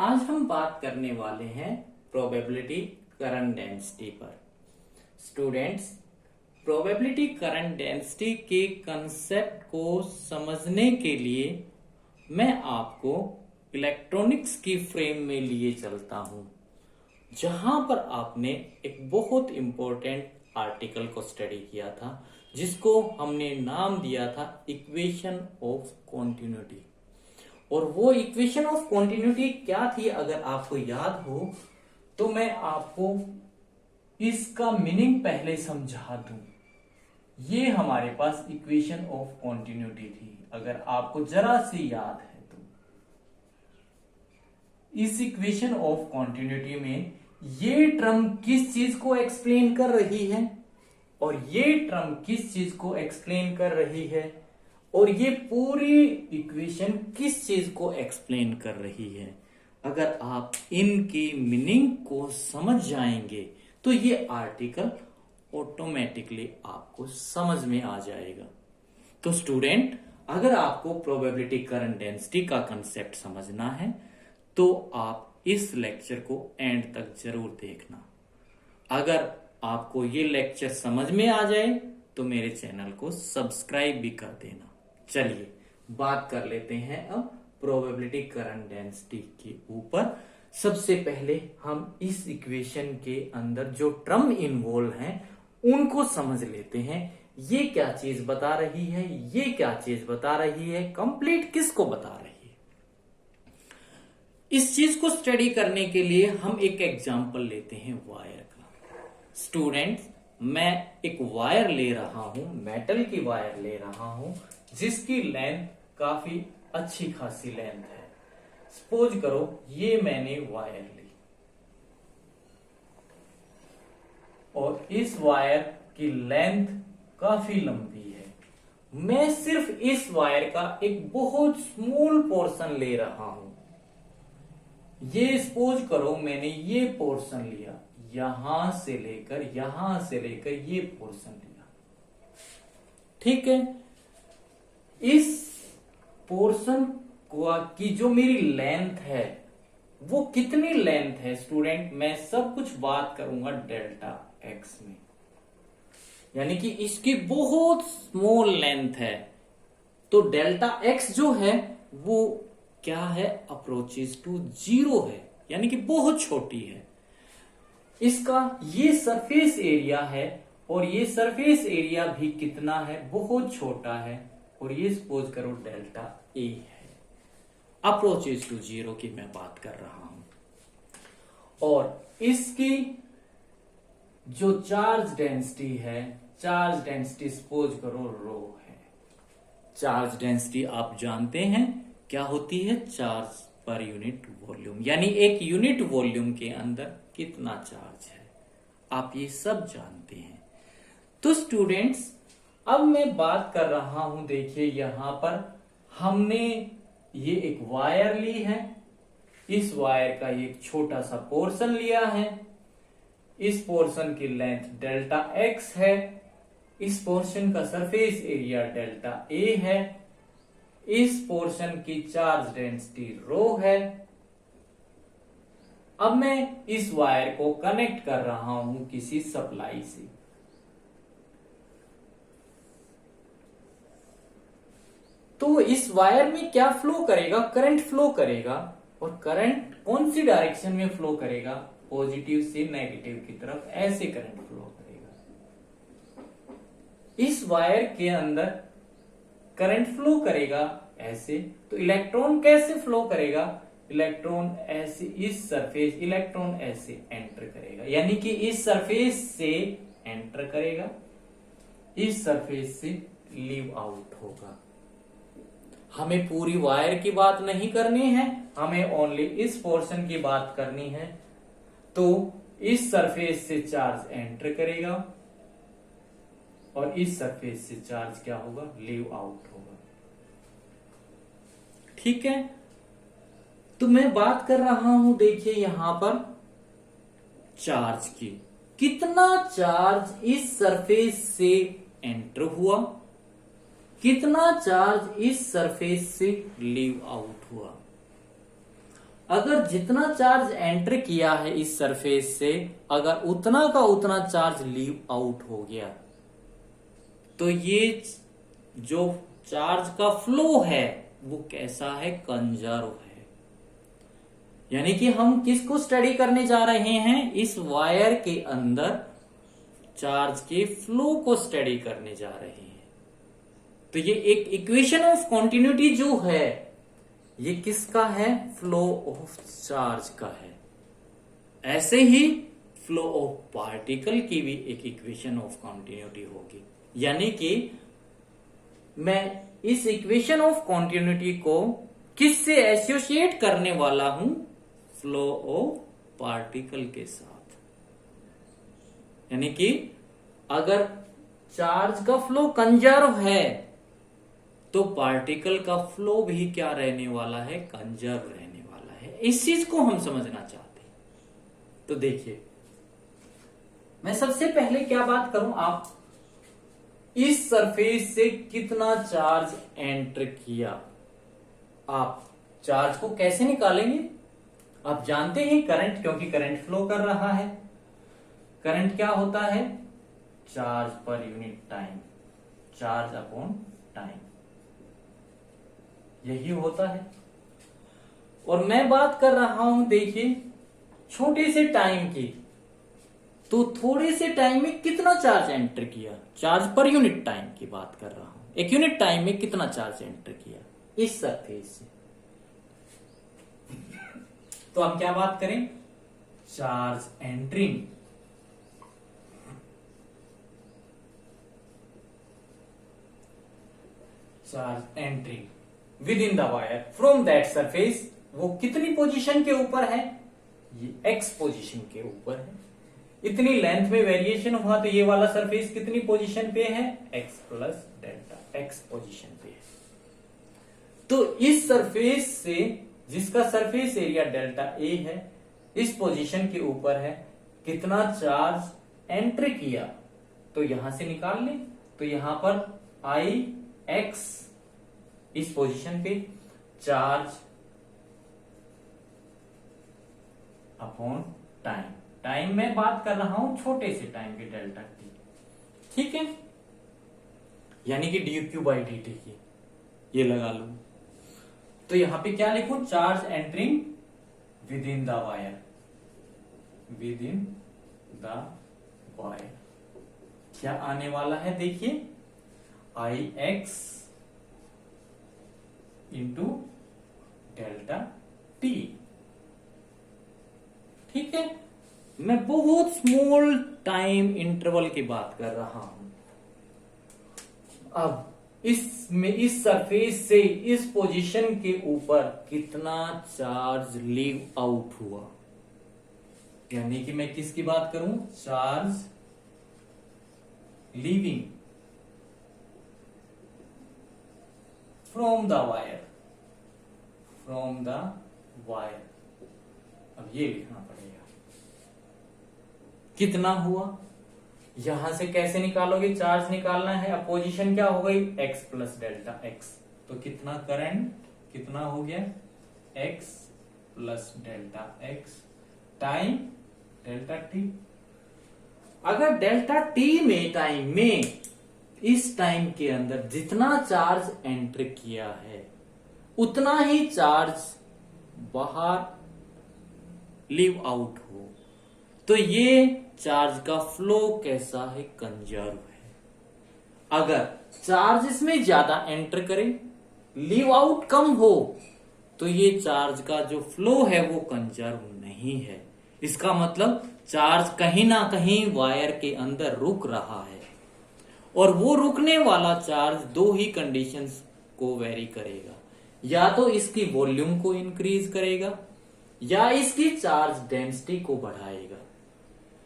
आज हम बात करने वाले हैं प्रोबेबिलिटी करंट डेंसिटी पर। स्टूडेंट्स, प्रोबेबिलिटी करंट डेंसिटी के कंसेप्ट को समझने के लिए मैं आपको इलेक्ट्रॉनिक्स की फ्रेम में लिए चलता हूं, जहां पर आपने एक बहुत इंपॉर्टेंट आर्टिकल को स्टडी किया था, जिसको हमने नाम दिया था इक्वेशन ऑफ कॉन्टिन्यूटी। और वो इक्वेशन ऑफ कॉन्टिन्यूटी क्या थी, अगर आपको याद हो तो मैं आपको इसका मीनिंग पहले समझा दूं। ये हमारे पास इक्वेशन ऑफ कॉन्टिन्यूटी थी, अगर आपको जरा सी याद है तो। इस इक्वेशन ऑफ कॉन्टिन्यूटी में ये टर्म किस चीज को एक्सप्लेन कर रही है और ये टर्म किस चीज को एक्सप्लेन कर रही है, और ये पूरी इक्वेशन किस चीज को एक्सप्लेन कर रही है। अगर आप इनकी मीनिंग को समझ जाएंगे तो ये आर्टिकल ऑटोमेटिकली आपको समझ में आ जाएगा। तो स्टूडेंट, अगर आपको प्रोबेबिलिटी करंट डेंसिटी का कंसेप्ट समझना है तो आप इस लेक्चर को एंड तक जरूर देखना। अगर आपको ये लेक्चर समझ में आ जाए तो मेरे चैनल को सब्सक्राइब भी कर देना। चलिए बात कर लेते हैं अब प्रोबेबिलिटी करंट डेंसिटी के ऊपर। सबसे पहले हम इस इक्वेशन के अंदर जो टर्म इन्वॉल्व हैं उनको समझ लेते हैं। ये क्या चीज बता रही है, ये क्या चीज बता रही है, कंप्लीट किसको बता रही है। इस चीज को स्टडी करने के लिए हम एक एग्जांपल लेते हैं वायर का। स्टूडेंट्स, मैं एक वायर ले रहा हूं, मेटल की वायर ले रहा हूं, जिसकी लेंथ काफी अच्छी खासी लेंथ है। सपोज करो ये मैंने वायर ली और इस वायर की लेंथ काफी लंबी है। मैं सिर्फ इस वायर का एक बहुत स्मॉल पोर्शन ले रहा हूं। ये सपोज करो मैंने ये पोर्शन लिया, यहां से लेकर ये पोर्शन लिया, ठीक है। इस पोर्शन की जो मेरी लेंथ है वो कितनी लेंथ है स्टूडेंट, मैं सब कुछ बात करूंगा डेल्टा एक्स में, यानी कि इसकी बहुत स्मॉल लेंथ है। तो डेल्टा एक्स जो है वो क्या है, अप्रोचेस टू जीरो है, यानी कि बहुत छोटी है। इसका ये सरफेस एरिया है और ये सरफेस एरिया भी कितना है, बहुत छोटा है, और ये सपोज करो डेल्टा ए है। अप्रोचेस टू जीरो की मैं बात कर रहा हूं। और इसकी जो चार्ज डेंसिटी है, चार्ज डेंसिटी सपोज करो रो है। चार्ज डेंसिटी आप जानते हैं क्या होती है, चार्ज पर यूनिट वॉल्यूम, यानी एक यूनिट वॉल्यूम के अंदर कितना चार्ज है, आप ये सब जानते हैं। तो स्टूडेंट्स, अब मैं बात कर रहा हूं, देखिए यहां पर हमने ये एक वायर ली है, इस वायर का एक छोटा सा पोर्शन लिया है, इस पोर्शन की लेंथ डेल्टा एक्स है, इस पोर्शन का सरफेस एरिया डेल्टा ए है, इस पोर्शन की चार्ज डेंसिटी रो है। अब मैं इस वायर को कनेक्ट कर रहा हूं किसी सप्लाई से। तो इस वायर में क्या फ्लो करेगा, करंट फ्लो करेगा, और करंट कौन सी डायरेक्शन में फ्लो करेगा, पॉजिटिव से नेगेटिव की तरफ, ऐसे करंट फ्लो करेगा। इस वायर के अंदर करंट फ्लो करेगा ऐसे, तो इलेक्ट्रॉन कैसे फ्लो करेगा, इलेक्ट्रॉन ऐसे इस सरफेस, इलेक्ट्रॉन ऐसे एंटर करेगा, यानी कि इस सरफेस से एंटर करेगा, इस सरफेस से लीव आउट होगा। हमें पूरी वायर की बात नहीं करनी है, हमें ओनली इस पोर्शन की बात करनी है। तो इस सरफेस से चार्ज एंटर करेगा और इस सरफेस से चार्ज क्या होगा, लीव आउट होगा, ठीक है। तो मैं बात कर रहा हूं, देखिए यहां पर चार्ज की, कितना चार्ज इस सरफेस से एंटर हुआ, कितना चार्ज इस सरफेस से लीव आउट हुआ। अगर जितना चार्ज एंटर किया है इस सरफेस से, अगर उतना का उतना चार्ज लीव आउट हो गया, तो ये जो चार्ज का फ्लो है वो कैसा है, कंजर्व है। यानी कि हम किसको स्टडी करने जा रहे हैं, इस वायर के अंदर चार्ज के फ्लो को स्टडी करने जा रहे हैं। तो ये एक इक्वेशन ऑफ कॉन्टिन्यूटी जो है ये किसका है, फ्लो ऑफ चार्ज का है। ऐसे ही फ्लो ऑफ पार्टिकल की भी एक इक्वेशन ऑफ कॉन्टिन्यूटी होगी। यानी कि मैं इस इक्वेशन ऑफ कॉन्टिन्यूटी को किससे एसोसिएट करने वाला हूं, फ्लो ऑफ पार्टिकल के साथ। यानी कि अगर चार्ज का फ्लो कंजर्व है तो पार्टिकल का फ्लो भी क्या रहने वाला है, कंजर्व रहने वाला है। इस चीज को हम समझना चाहते हैं। तो देखिए, मैं सबसे पहले क्या बात करूं, आप इस सरफेस से कितना चार्ज एंटर किया, आप चार्ज को कैसे निकालेंगे, आप जानते हैं करंट, क्योंकि करंट फ्लो कर रहा है। करंट क्या होता है, charge per unit time, charge upon time, यही होता है। और मैं बात कर रहा हूं, देखिए, छोटे से टाइम की, तो थोड़े से टाइम में कितना चार्ज एंटर किया, चार्ज पर यूनिट टाइम की बात कर रहा हूं। एक यूनिट टाइम में कितना चार्ज एंटर किया इस सरफेस से। तो हम क्या बात करें, charge entering, charge entering with in the wire from that surface, वो कितनी पोजीशन के ऊपर है, ये एक्स पोजीशन के ऊपर है। इतनी लेंथ में वेरिएशन हुआ तो ये वाला सरफेस कितनी पोजीशन पे है, x plus delta, x position पे है। तो इस सरफेस से, जिसका सरफेस एरिया डेल्टा ए है, इस पोजीशन के ऊपर है, कितना चार्ज एंटर किया, तो यहां से निकाल लें। तो यहां पर आई एक्स, इस पोजीशन पे चार्ज अपॉन टाइम, टाइम में बात कर रहा हूं छोटे से टाइम के, डेल्टा टी, ठीक है, यानी कि D Q by D T की ये लगा लू। तो यहां पे क्या लिखूं, charge entering with in the wire, with in the wire क्या आने वाला है, देखिए, आई एक्स इंटू डेल्टा टी, ठीक है। मैं बहुत स्मॉल टाइम इंटरवल की बात कर रहा हूं। अब इसमें, इस सरफेस से इस पोजीशन के ऊपर कितना चार्ज लीव आउट हुआ, यानी कि मैं किसकी बात करूं, charge leaving from the wire, from the wire. अब ये लिखना पड़ेगा कितना हुआ, यहां से कैसे निकालोगे, चार्ज निकालना है, अब पोजीशन क्या हो गई, एक्स प्लस डेल्टा एक्स, तो कितना करंट कितना हो गया, x plus delta x time delta T. अगर डेल्टा टी में, टाइम में, इस टाइम के अंदर जितना चार्ज एंटर किया है उतना ही चार्ज बाहर लीव आउट हो, तो ये चार्ज का फ्लो कैसा है, कंजर्व है। अगर चार्ज इसमें ज्यादा एंटर करे, लीव आउट कम हो, तो ये चार्ज का जो फ्लो है वो कंजर्व नहीं है। इसका मतलब चार्ज कहीं ना कहीं वायर के अंदर रुक रहा है, और वो रुकने वाला चार्ज दो ही कंडीशंस को वेरी करेगा, या तो इसकी वॉल्यूम को इंक्रीज करेगा या इसकी चार्ज डेंसिटी को बढ़ाएगा।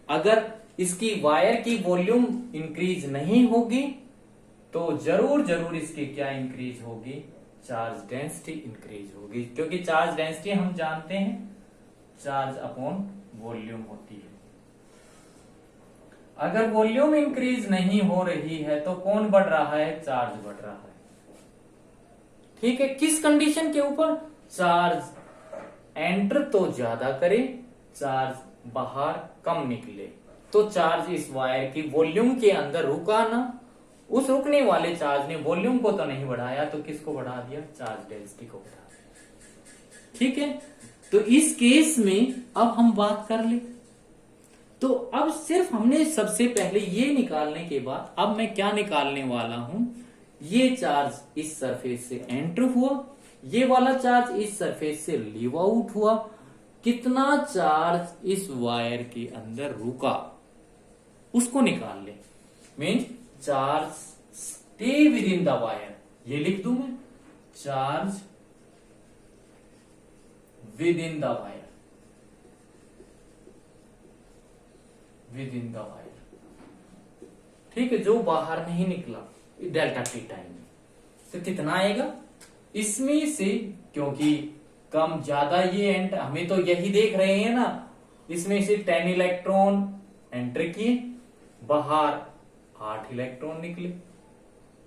अगर इसकी वायर की वॉल्यूम इंक्रीज नहीं होगी तो जरूर जरूर इसकी क्या इंक्रीज होगी, चार्ज डेंसिटी इंक्रीज होगी, क्योंकि चार्ज डेंसिटी हम जानते हैं चार्ज अपॉन वॉल्यूम होती है। अगर वॉल्यूम इंक्रीज नहीं हो रही है तो कौन बढ़ रहा है, चार्ज बढ़ रहा है, ठीक है। किस कंडीशन के ऊपर, चार्ज एंटर तो ज्यादा करे, चार्ज बाहर कम निकले। तो चार्ज इस वायर की वॉल्यूम के अंदर रुका ना, उस रुकने वाले चार्ज ने वॉल्यूम को तो नहीं बढ़ाया, तो किसको बढ़ा दिया? चार्ज डेंसिटी को बढ़ा दिया। ठीक है, तो इस केस में अब हम बात कर ले, तो अब सिर्फ हमने सबसे पहले ये निकालने के बाद अब मैं क्या निकालने वाला हूं, ये चार्ज इस सरफेस से एंटर हुआ, ये वाला चार्ज इस सरफेस से लीव आउट हुआ, कितना चार्ज इस वायर के अंदर रुका उसको निकाल ले। Mean charge stay with in the wire, ये लिख दूं मैं, charge within the wire, with in the wire. ठीक है, जो बाहर नहीं निकला डेल्टा टी टाइम में, तो कितना आएगा इसमें से, क्योंकि कम ज्यादा ये एंटर, हमें तो यही देख रहे हैं ना, इसमें से 10 इलेक्ट्रॉन एंटर किए, बाहर 8 इलेक्ट्रॉन निकले,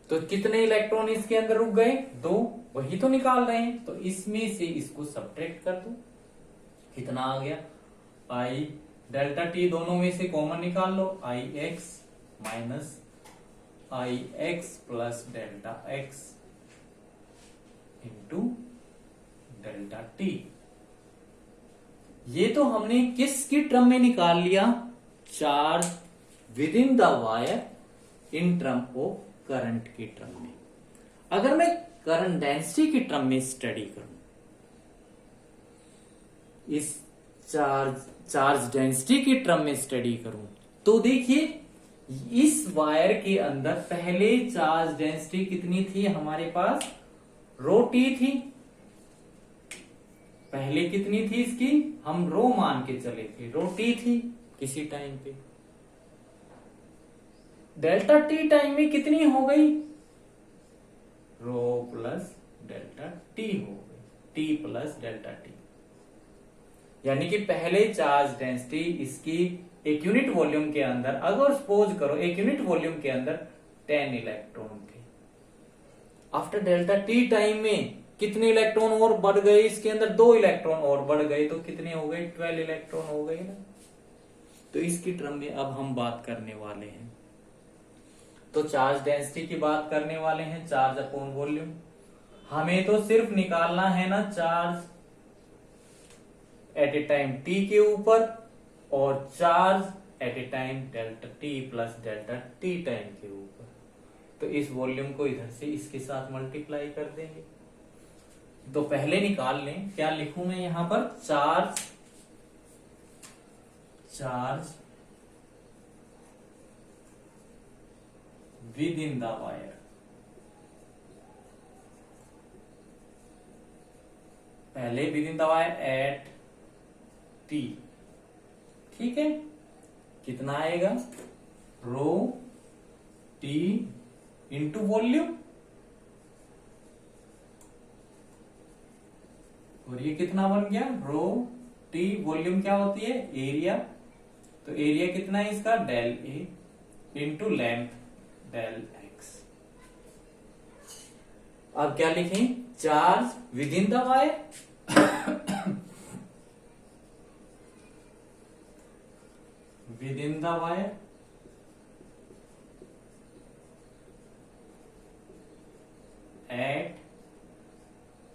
तो कितने इलेक्ट्रॉन इसके अंदर रुक गए? 2, वही तो निकाल रहे हैं। तो इसमें से इसको सब्ट्रैक्ट कर दो, कितना आ गया? आई डेल्टा टी दोनों में से कॉमन निकाल लो, I x minus I x plus delta x into delta t. ये तो हमने किसकी टर्म में निकाल लिया? Charge within the wire in term of current की टर्म में। अगर मैं करंट डेंसिटी की टर्म में स्टडी करूं, इस चार्ज डेंसिटी की टर्म में स्टडी करूं, तो देखिए इस वायर के अंदर पहले चार्ज डेंसिटी कितनी थी हमारे पास? रो टी थी। पहले कितनी थी इसकी? हम रो मान के चले थे, रो टी थी किसी टाइम पे। डेल्टा टी टाइम में कितनी हो गई? रो प्लस डेल्टा टी हो गई, टी प्लस डेल्टा टी। यानी कि पहले चार्ज डेंसिटी इसकी एक यूनिट वॉल्यूम के अंदर, अगर सपोज करो एक यूनिट वॉल्यूम के अंदर 10 इलेक्ट्रॉन थे, आफ्टर डेल्टा टी टाइम में कितने इलेक्ट्रॉन और बढ़ गए? इसके अंदर 2 इलेक्ट्रॉन और बढ़ गए, तो कितने हो गए? 12 इलेक्ट्रॉन हो गए ना। तो इसकी टर्म में अब हम बात करने वाले हैं, तो चार्ज डेंसिटी की बात करने वाले हैं, चार्ज अपॉन वॉल्यूम। हमें तो सिर्फ निकालना है ना charge at A time T के ऊपर, और charge at A time delta T plus delta T time के ऊपर। तो इस वॉल्यूम को इधर से इसके साथ मल्टीप्लाई कर देंगे। तो पहले निकाल लें, क्या लिखूं मैं यहां पर? Charge within the wire, पहले within the wire at t. ठीक है, कितना आएगा? रो टी इंटू वॉल्यूम, और ये कितना बन गया? रो टी, वॉल्यूम क्या होती है? एरिया। तो एरिया कितना है इसका? Del A into length del X. अब क्या लिखें? Charge within the wire with in the wire at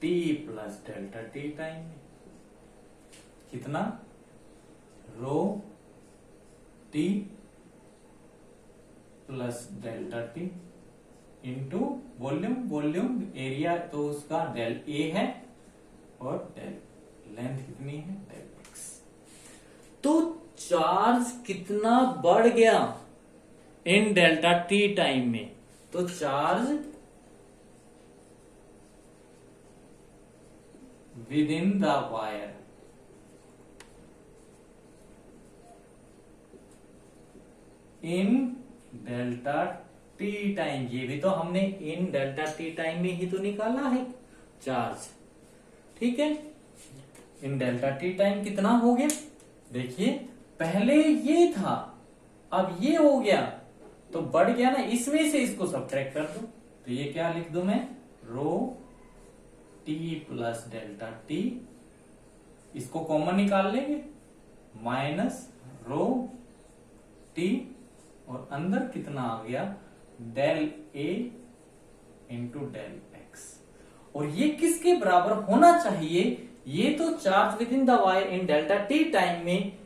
T plus delta T time में, कितना? रो T plus delta T into volume, volume area तो उसका डेल ए है, और del length कितनी है? Del x. तो चार्ज कितना बढ़ गया इन डेल्टा टी टाइम में? तो charge within the wire in delta T time, ये भी तो हमने इन डेल्टा टी टाइम में ही तो निकाला है चार्ज। ठीक है, इन डेल्टा टी टाइम कितना हो गया? देखिए पहले ये था, अब ये हो गया, तो बढ़ गया ना, इसमें से इसको सब्ट्रैक्ट कर दो। तो ये क्या लिख दूं मैं? रो टी प्लस डेल्टा टी इसको कॉमन निकाल लेंगे, माइनस रो टी और अंदर कितना आ गया, del A into del x. और ये किसके बराबर होना चाहिए, ये तो charge within the wire in delta T time में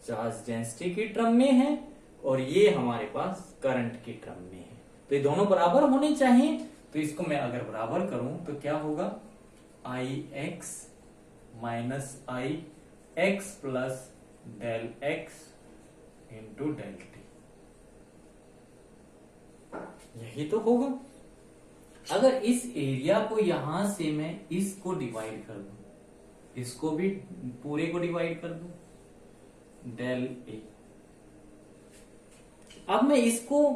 चार्ज डेंसिटी की टर्म में है और ये हमारे पास करंट की टर्म में है, तो ये दोनों बराबर होने चाहिए। तो इसको मैं अगर बराबर करूं तो क्या होगा, I x minus I x plus del x into del t, यही तो होगा। अगर इस एरिया को यहां से मैं इसको डिवाइड कर दूं, इसको भी पूरे को डिवाइड कर दूं, डेल ए। अब मैं इसको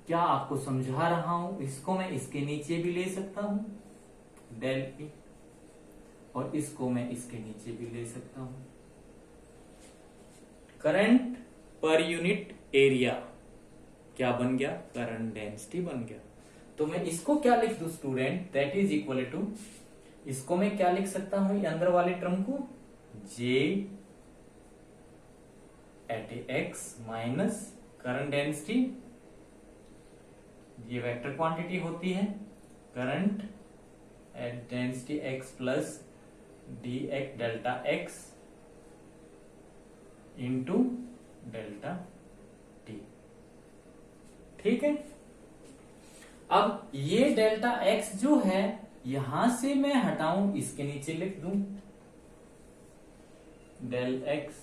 क्या आपको समझा रहा हूं, इसको मैं इसके नीचे भी ले सकता हूं, डेल ए, और इसको मैं इसके नीचे भी ले सकता हूं। करंट पर यूनिट एरिया क्या बन गया, करंट डेंसिटी बन गया। तो मैं इसको क्या लिख दूं student, that is equal to, इसको मैं क्या लिख सकता हूं, ये अंदर वाले टर्म को, J at x minus current density, ये वेक्टर क्वांटिटी होती है, current at density x plus d x delta x into delta t. ठीक है, अब ये डेल्टा एक्स जो है यहां से मैं हटाऊं, इसके नीचे लिख दूं डेल एक्स,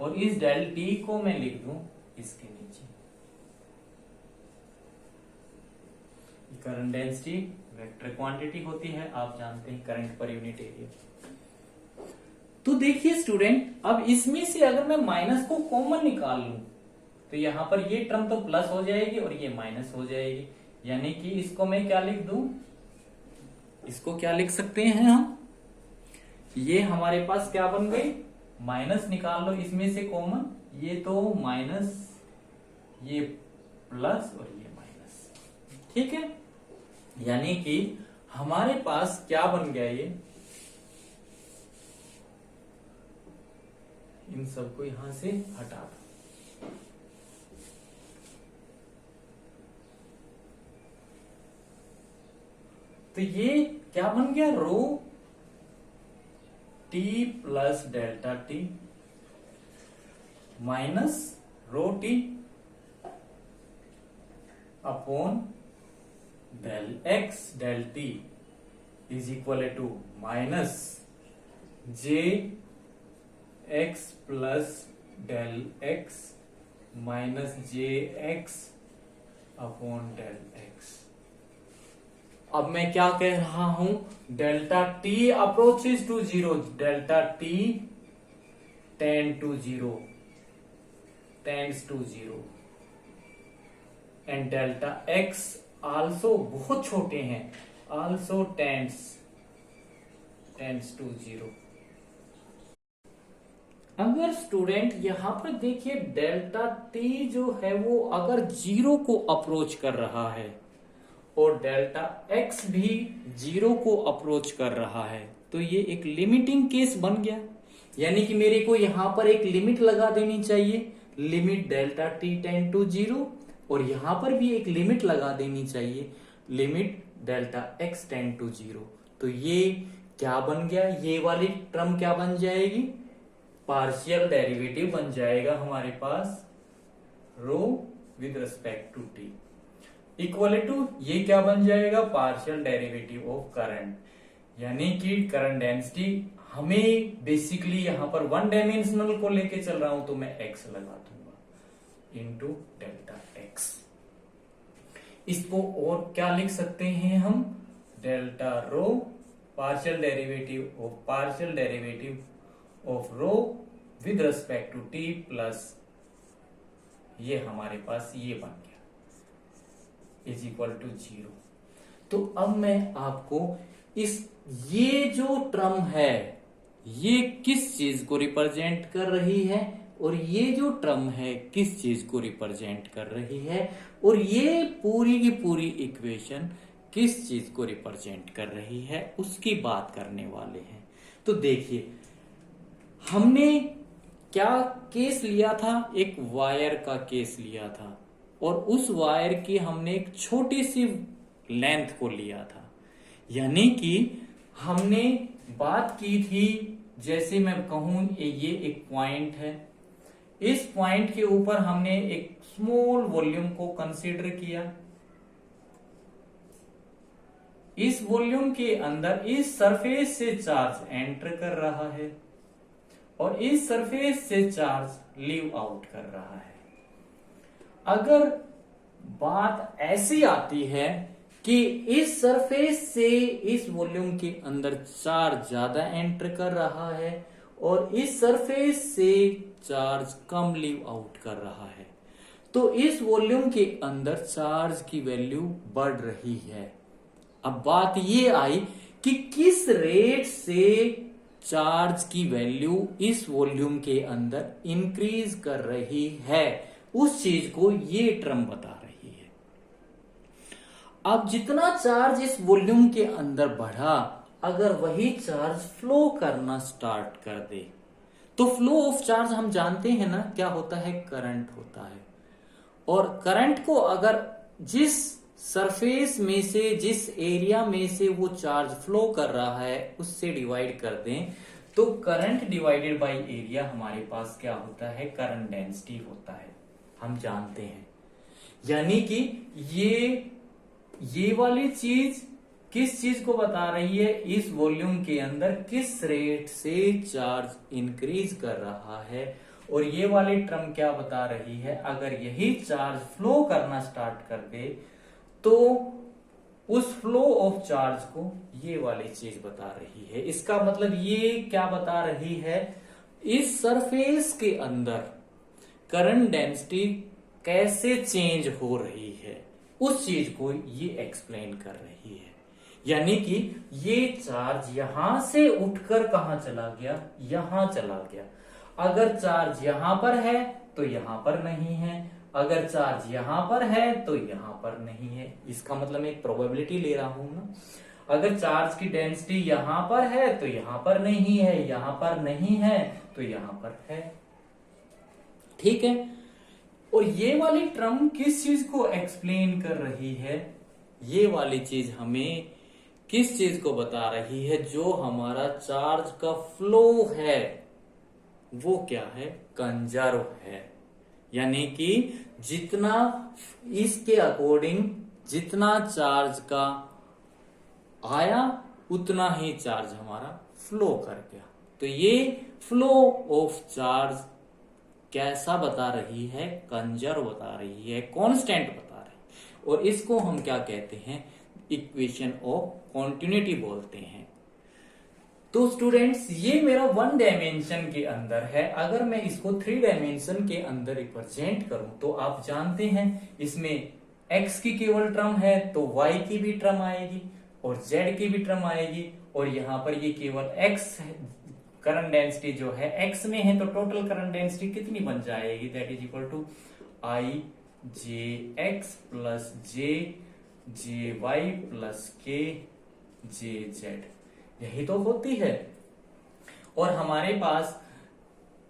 और इस डेल टी को मैं लिख दूं इसके नीचे। करंट डेंसिटी वेक्टर क्वांटिटी होती है, आप जानते हैं, करंट पर यूनिट एरिया। तो देखिए स्टूडेंट, अब इसमें से अगर मैं माइनस को कॉमन निकाल लूं तो यहां पर ये टर्म तो प्लस हो जाएगी और ये माइनस हो जाएगी, यानी कि इसको मैं क्या लिख दूं, इसको क्या लिख सकते हैं हम, ये हमारे पास क्या बन गई, माइनस निकाल लो इसमें से कॉमन, ये तो माइनस, ये प्लस और ये माइनस। ठीक है, यानी कि हमारे पास क्या बन गया, ये इन सबको यहां से हटा दो। तो ये क्या बन गया, rho T plus delta T minus rho T upon del X del T is equal to minus J X plus del X minus J X upon del X. अब मैं क्या कह रहा हूं, delta T approaches to zero, delta T tend to zero, tends to zero, and delta X also, बहुत छोटे हैं, also tends to zero. अगर स्टूडेंट यहां पर देखिए डेल्टा टी जो है वो अगर जीरो को अप्रोच कर रहा है और डेल्टा एक्स भी जीरो को अप्रोच कर रहा है, तो ये एक लिमिटिंग केस बन गया, यानी कि मेरे को यहां पर एक लिमिट लगा देनी चाहिए, limit delta T tend to zero, और यहां पर भी एक लिमिट लगा देनी चाहिए, limit delta X tend to zero. तो ये क्या बन गया, ये वाली टर्म क्या बन जाएगी, पार्शियल डेरिवेटिव बन जाएगा हमारे पास, rho with respect to t equal to, ये क्या बन जाएगा, पार्शियल डेरिवेटिव ऑफ करंट, यानी कि करंट डेंसिटी, हमें बेसिकली यहां पर वन डायमेंशनल को लेके चल रहा हूं तो मैं एक्स लगा दूंगा इंटू डेल्टा एक्स। इसको और क्या लिख सकते हैं हम, delta rho partial derivative of rho with respect to T plus, ये हमारे पास ये बन गया इज इक्वल टू जीरो। तो अब मैं आपको ये जो टर्म है ये किस चीज को रिप्रेजेंट कर रही है और ये जो टर्म है किस चीज को रिप्रेजेंट कर रही है, और ये पूरी की पूरी इक्वेशन किस चीज को रिप्रेजेंट कर रही है, उसकी बात करने वाले हैं। तो देखिए हमने क्या केस लिया था, एक वायर का केस लिया था और उस वायर की हमने एक छोटी सी लेंथ को लिया था। यानी कि हमने बात की थी, जैसे मैं कहूं ये एक पॉइंट है, इस पॉइंट के ऊपर हमने एक स्मॉल वॉल्यूम को कंसीडर किया। इस वॉल्यूम के अंदर इस सरफेस से चार्ज एंटर कर रहा है और इस सरफेस से चार्ज लीव आउट कर रहा है। अगर बात ऐसी आती है कि इस सरफेस से इस वॉल्यूम के अंदर चार्ज ज्यादा एंटर कर रहा है और इस सरफेस से चार्ज कम लीव आउट कर रहा है, तो इस वॉल्यूम के अंदर चार्ज की वैल्यू बढ़ रही है। अब बात ये आई कि किस रेट से चार्ज की वैल्यू इस वॉल्यूम के अंदर इंक्रीज कर रही है, उस चीज को ये टर्म बता रही है। अब जितना चार्ज इस वॉल्यूम के अंदर बढ़ा, अगर वही चार्ज फ्लो करना स्टार्ट कर दे, तो फ्लो ऑफ चार्ज हम जानते हैं ना क्या होता है, करंट होता है। और करंट को अगर जिस सरफेस में से, जिस एरिया में से वो चार्ज फ्लो कर रहा है उससे डिवाइड कर दें, तो करंट डिवाइडेड बाय एरिया हमारे पास क्या होता है, करंट डेंसिटी होता है, हम जानते हैं। यानी कि ये वाली चीज किस चीज को बता रही है, इस वॉल्यूम के अंदर किस रेट से चार्ज इंक्रीज कर रहा है, और ये वाली टर्म क्या बता रही है, अगर यही चार्ज फ्लो करना स्टार्ट कर दे तो उस फ्लो ऑफ चार्ज को ये वाली चीज बता रही है। इसका मतलब ये क्या बता रही है, इस सरफेस के अंदर करंट डेंसिटी कैसे चेंज हो रही है, उस चीज को ये एक्सप्लेन कर रही है। यानी कि ये चार्ज यहां से उठकर कहां चला गया, यहां चला गया। अगर चार्ज यहां पर है तो यहां पर नहीं है, अगर चार्ज यहां पर है तो यहां पर नहीं है। इसका मतलब मैं एक प्रोबेबिलिटी ले रहा हूं ना, अगर चार्ज की डेंसिटी यहां पर है तो यहां पर नहीं है, यहां पर नहीं है तो यहां पर है। ठीक है। और ये वाली टर्म किस चीज को एक्सप्लेन कर रही है, ये वाली चीज हमें किस चीज को बता रही है, जो हमारा चार्ज का फ्लो है वो क्या है, कंजर्व है। यानी कि जितना इसके अकॉर्डिंग जितना चार्ज का आया उतना ही चार्ज हमारा फ्लो कर गया। तो ये फ्लो ऑफ चार्ज कैसा बता रही है, कंजर्व बता रही है, कांस्टेंट बता रही है। और इसको हम क्या कहते हैं, इक्वेशन ऑफ कॉन्टिन्यूटी बोलते हैं। तो स्टूडेंट्स ये मेरा 1 डायमेंशन के अंदर है, अगर मैं इसको 3 डायमेंशन के अंदर रिप्रेजेंट करूं तो आप जानते हैं इसमें x की केवल टर्म है तो y की भी टर्म आएगी और z की भी टर्म आएगी, और यहां पर ये केवल x करंट डेंसिटी जो है x में है, तो टोटल करंट डेंसिटी कितनी बन जाएगी, that is equal to I JX plus JY plus K JZ, यही तो होती है। और हमारे पास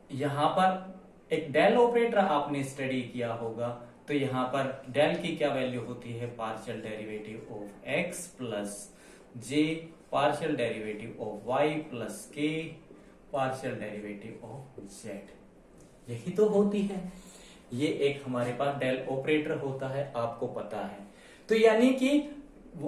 यहां पर एक डेल ऑपरेटर आपने स्टडी किया होगा, तो यहां पर डेल की क्या वैल्यू होती है, partial derivative of x plus j partial derivative of y plus k partial derivative of z, यही तो होती है। ये एक हमारे पास डेल ऑपरेटर होता है, आपको पता है। तो यानी कि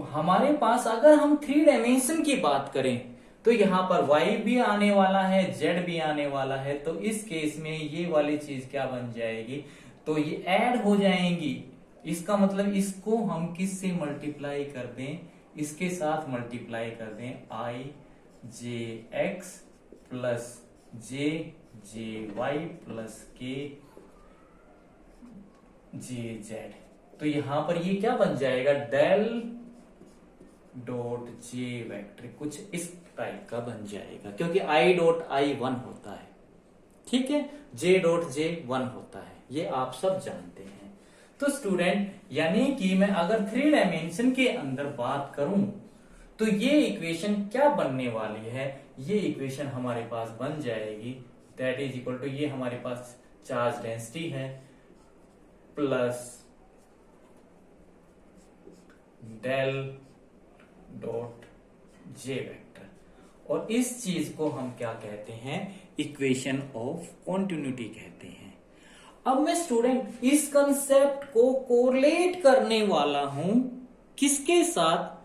हमारे पास अगर हम 3 डायमेंशन की बात करें तो यहां पर y भी आने वाला है, z भी आने वाला है, तो इस केस में ये वाली चीज क्या बन जाएगी, तो ये ऐड हो जाएंगी। इसका मतलब इसको हम किस से मल्टीप्लाई कर दें, इसके साथ मल्टीप्लाई कर दें, I JX plus JY plus K JZ, तो यहां पर ये क्या बन जाएगा, डेल डॉट जे वेक्टर कुछ इस टाइप का बन जाएगा, क्योंकि I डॉट I 1 होता है, ठीक है, J डॉट J 1 होता है, ये आप सब जानते हैं। तो स्टूडेंट यानी कि मैं अगर 3 डायमेंशन के अंदर बात करूं तो ये इक्वेशन क्या बनने वाली है, ये इक्वेशन हमारे पास बन जाएगी दैट इज इक्वल टू, ये हमारे पास चार्ज डेंसिटी है plus del dot J vector, और इस चीज को हम क्या कहते हैं, इक्वेशन ऑफ कॉन्टिन्यूटी कहते हैं। अब मैं स्टूडेंट इस कंसेप्ट को कोरिलेट करने वाला हूं किसके साथ,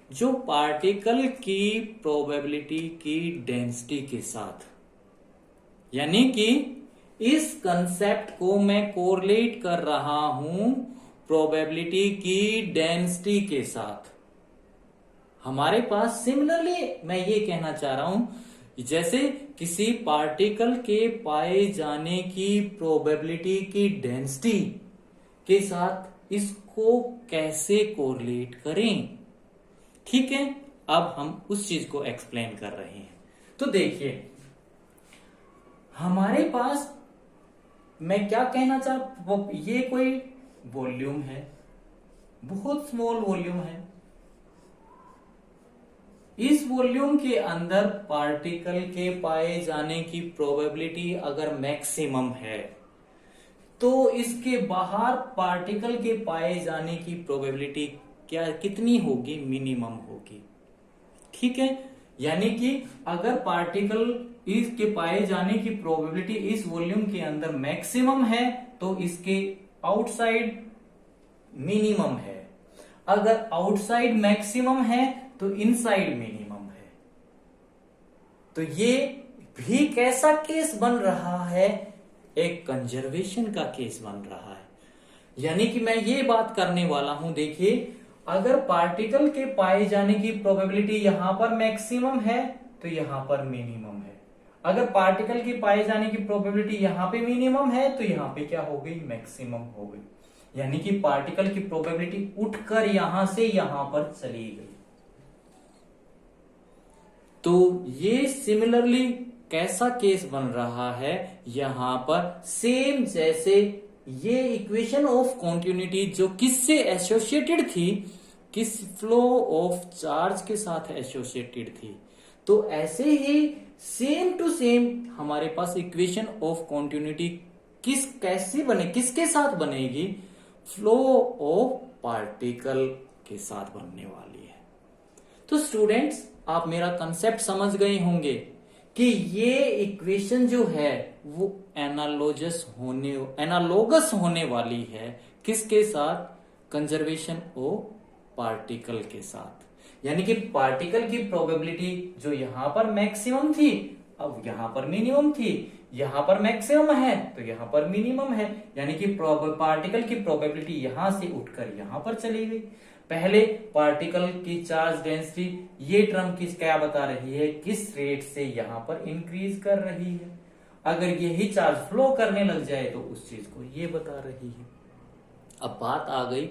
जो पार्टिकल की प्रोबेबिलिटी की डेंसिटी के साथ, यानी कि इस कंसेप्ट को मैं कोरिलेट कर रहा हूं प्रोबेबिलिटी की डेंसिटी के साथ। हमारे पास सिमिलरली मैं ये कहना चाह रहा हूं, जैसे किसी पार्टिकल के पाए जाने की प्रोबेबिलिटी की डेंसिटी के साथ इसको कैसे कोरिलेट करें, ठीक है। अब हम उस चीज को एक्सप्लेन कर रहे हैं। तो देखिए हमारे पास, मैं क्या कहना चाह, ये कोई वॉल्यूम है, बहुत स्मॉल वॉल्यूम है। इस वॉल्यूम के अंदर पार्टिकल के पाए जाने की प्रोबेबिलिटी अगर मैक्सिमम है, तो इसके बाहर पार्टिकल के पाए जाने की प्रोबेबिलिटी क्या कितनी होगी, मिनिमम होगी, ठीक है। यानी कि अगर पार्टिकल इसके पाए जाने की प्रोबेबिलिटी इस वॉल्यूम के अंदर मैक्सिमम है, तो इसके आउटसाइड मिनिमम है। अगर आउटसाइड मैक्सिमम है तो इनसाइड मिनिमम है। तो ये भी कैसा केस बन रहा है, एक कंजर्वेशन का केस बन रहा है। यानी कि मैं ये बात करने वाला हूं, देखिए अगर पार्टिकल के पाए जाने की प्रोबेबिलिटी यहां पर मैक्सिमम है तो यहां पर मिनिमम है। अगर पार्टिकल की पाए जाने की प्रोबेबिलिटी यहां पे मिनिमम है तो यहां पे क्या हो गई, मैक्सिमम हो गई। यानी कि पार्टिकल की प्रोबेबिलिटी उठकर यहां से यहां पर चली गई। तो ये सिमिलरली कैसा केस बन रहा है, यहां पर सेम जैसे ये इक्वेशन ऑफ कॉन्टिन्यूटी जो किससे एसोसिएटेड थी, किस फ्लो ऑफ चार्ज के साथ एसोसिएटेड थी। तो ऐसे ही सेम टू सेम हमारे पास इक्वेशन ऑफ कॉन्टिन्यूटी कैसे बने, किसके साथ बनेगी, फ्लो ऑफ पार्टिकल के साथ बनने वाली है। तो स्टूडेंट्स आप मेरा कंसेप्ट समझ गए होंगे कि ये इक्वेशन जो है वो एनालोगस होने वाली है किसके साथ, कंजर्वेशन ऑफ पार्टिकल के साथ। यानी कि पार्टिकल की प्रोबेबिलिटी जो यहां पर मैक्सिमम थी अब यहां पर मिनिमम थी, यहां पर मैक्सिमम है तो यहां पर मिनिमम है। यानी कि पार्टिकल की प्रोबेबिलिटी यहां से उठकर यहां पर चली गई। पहले पार्टिकल की चार्ज डेंसिटी, ये टर्म क्या बता रही है, किस रेट से यहां पर इंक्रीज कर रही है। अगर यही चार्ज फ्लो करने लग जाए तो उस चीज को ये बता रही है। अब बात आ गई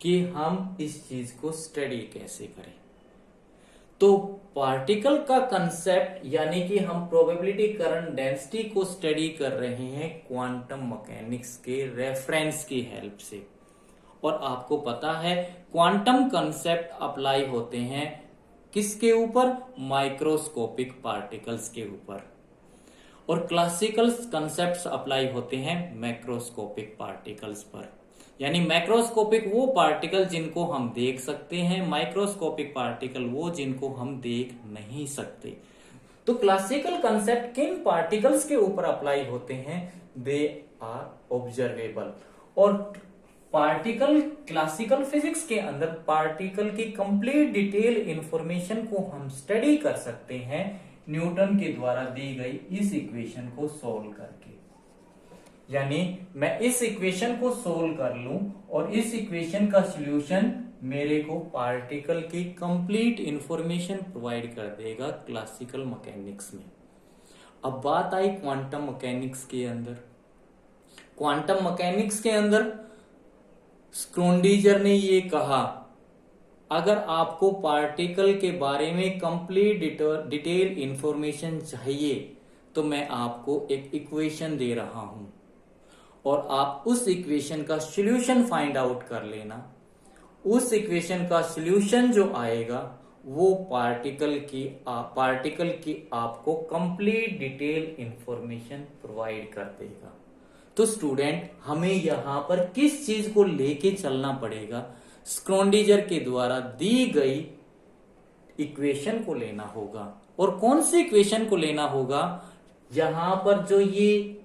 कि हम इस चीज को स्टडी कैसे करें। तो पार्टिकल का कंसेप्ट यानी कि हम प्रोबेबिलिटी करंट डेंसिटी को स्टडी कर रहे हैं क्वांटम मैकेनिक्स के रेफरेंस की हेल्प से। और आपको पता है क्वांटम कंसेप्ट अप्लाई होते हैं किसके ऊपर, माइक्रोस्कोपिक पार्टिकल्स के ऊपर, और क्लासिकल कंसेप्ट्स अप्लाई होते हैं मैक्रोस्कोपिक पार्टिकल्स पर। यानी मैक्रोस्कोपिक वो पार्टिकल जिनको हम देख सकते हैं, माइक्रोस्कोपिक पार्टिकल वो जिनको हम देख नहीं सकते। तो क्लासिकल कंसेप्ट किन पार्टिकल्स के ऊपर अप्लाई होते हैं, दे आर ऑब्जर्वेबल। और पार्टिकल क्लासिकल फिजिक्स के अंदर पार्टिकल की कंप्लीट डिटेल इंफॉर्मेशन को हम स्टडी कर सकते हैं न्यूटन के द्वारा दी गई इस इक्वेशन को सोल्व करके। यानी मैं इस इक्वेशन को सोल्व कर लूं और इस इक्वेशन का सॉल्यूशन मेरे को पार्टिकल की कंप्लीट इंफॉर्मेशन प्रोवाइड कर देगा क्लासिकल मैकेनिक्स में। अब बात आई क्वांटम मैकेनिक्स के अंदर। क्वांटम मैकेनिक्स के अंदर स्क्रोडिंजर ने ये कहा, अगर आपको पार्टिकल के बारे में कंप्लीट डिटेल इंफॉर्मेशन चाहिए तो मैं आपको एक इक्वेशन दे रहा हूं और आप उस इक्वेशन का सॉल्यूशन फाइंड आउट कर लेना। उस इक्वेशन का सॉल्यूशन जो आएगा वो पार्टिकल की आपको कंप्लीट डिटेल इंफॉर्मेशन प्रोवाइड कर देगा। तो स्टूडेंट हमें यहां पर किस चीज को लेके चलना पड़ेगा, स्क्रोडिंजर के द्वारा दी गई इक्वेशन को लेना होगा। और कौन सी इक्वेशन को लेना होगा, यहां पर जो ये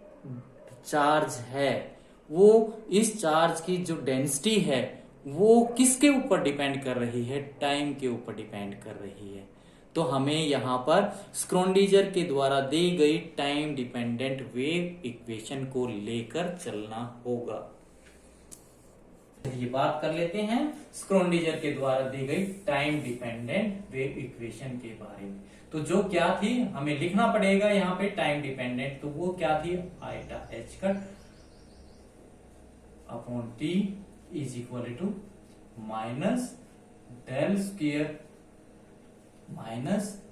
चार्ज है वो इस चार्ज की जो डेंसिटी है वो किसके ऊपर डिपेंड कर रही है, टाइम के ऊपर डिपेंड कर रही है। तो हमें यहां पर स्क्रोडिंजर के द्वारा दी गई टाइम डिपेंडेंट वेव इक्वेशन को लेकर चलना होगा। ये बात कर लेते हैं स्क्रोडिंजर के द्वारा दी गई टाइम डिपेंडेंट वेव इक्वेशन के बारे में। तो जो क्या थी, हमें लिखना पड़ेगा यहाँ पे टाइम डिपेंडेंट, तो वो क्या थी, iota H cut upon T is equal to minus del square minus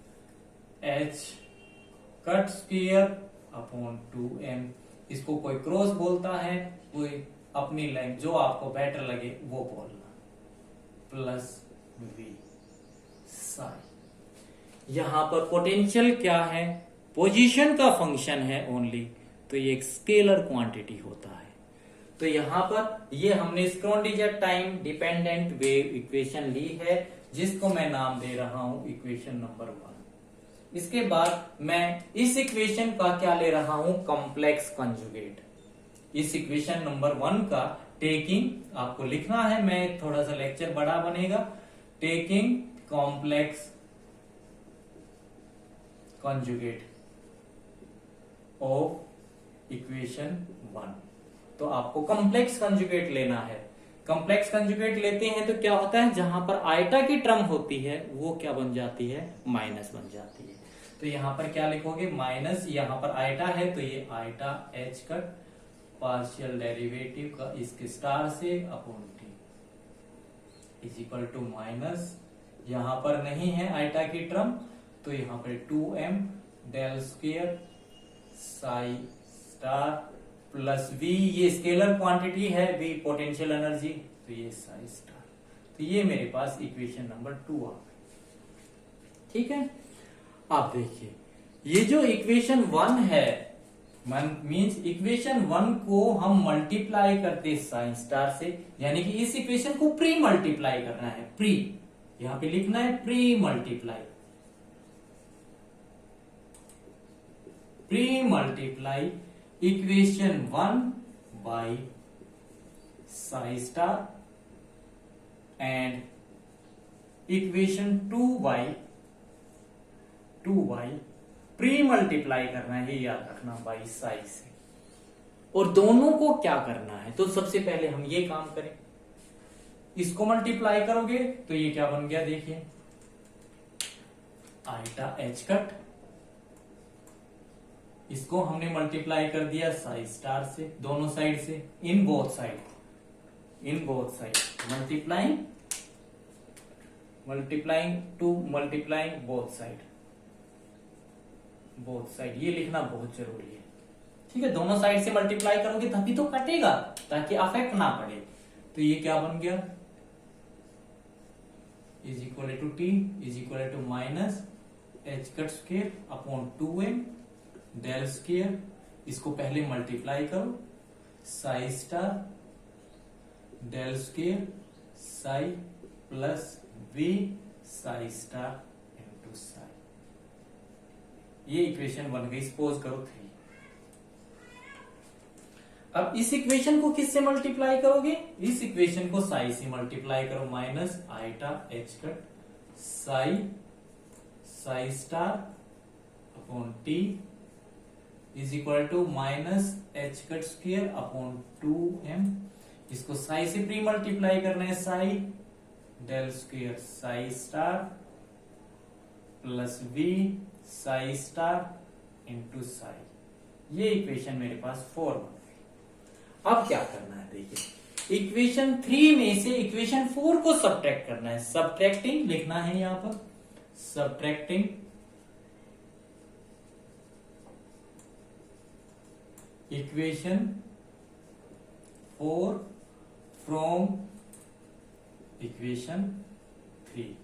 H cut square upon 2m। इसको कोई क्रॉस बोलता है, कोई अपनी लाइन जो आपको बेटर लगे वो बोलना, प्लस v साई। यहां पर पोटेंशियल क्या है, पोजीशन का फंक्शन है ओनली, तो ये एक स्केलर क्वांटिटी होता है। तो यहां पर ये हमने Schrodinger time dependent wave equation ली है, जिसको मैं नाम दे रहा हूं इक्वेशन नंबर 1। इसके बाद मैं इस इक्वेशन का क्या ले रहा हूं, कॉम्प्लेक्स कंजुगेट। इस इक्वेशन नंबर 1 का टेकिंग आपको लिखना है, मैं थोड़ा सा लेक्चर बड़ा बनेगा, taking complex conjugate of equation 1। तो आपको कॉम्प्लेक्स कंजुगेट लेना है। कॉम्प्लेक्स कंजुगेट लेते हैं तो क्या होता है, जहां पर आइटा की टर्म होती है वो क्या बन जाती है, माइनस बन जाती है। तो यहां पर क्या लिखोगे, माइनस, यहां पर आइटा है तो ये iota H cut partial derivative का इसके स्टार से upon T is equal to minus, यहां पर नहीं है आइटा की टर्म तो यहां पर 2m del square psi star plus v, ये स्केलर क्वांटिटी है, v पोटेंशियल एनर्जी, तो ये साई स्टार। तो ये मेरे पास इक्वेशन नंबर 2 आ गई। ठीक है, आप देखिए ये जो इक्वेशन 1 है, मीन्स इक्वेशन 1 को हम मल्टीप्लाई करते साइन स्टार से, यानी कि इस इक्वेशन को प्री मल्टीप्लाई करना है, प्री, यहां पे लिखना है pre multiply, pre multiply equation 1 by psi star and equation 2 by pre multiply करना है, ये याद रखना, बाई साई से। और दोनों को क्या करना है, तो सबसे पहले हम ये काम करें, इसको मल्टीप्लाई करोगे तो ये क्या बन गया, देखिए आइटा एच कट, इसको हमने मल्टीप्लाई कर दिया साई स्टार से, दोनों साइड से, in both side multiplying to multiplying both side, ये लिखना बहुत जरूरी है। ठीक है, दोनों साइड से मल्टीप्लाई करोगे तभी तो कटेगा, ताकि अफेक्ट ना पड़े। तो ये क्या बन गया, is equal to T is equal to minus H cut square upon 2m del square, इसको पहले मल्टीप्लाई करो, psi star del square psi plus v psi star into psi. ये इक्वेशन बन गई, सपोज करो 3। अब इस इक्वेशन को किससे मल्टीप्लाई करोगे, इस इक्वेशन को साई से मल्टीप्लाई करो, minus iota H cut psi star upon T is equal to minus H cut square upon 2m, इसको साई से प्री मल्टीप्लाई करना है, psi del square psi star plus v psi star into psi. ये equation मेरे पास 4 बन गई। अब क्या करना है, देखिए इक्वेशन 3 में से इक्वेशन 4 को सब्ट्रैक्ट करना है, सब्ट्रैक्टिंग लिखना है यहां पर, सब्ट्रैक्टिंग इक्वेशन 4 फ्रॉम इक्वेशन 3।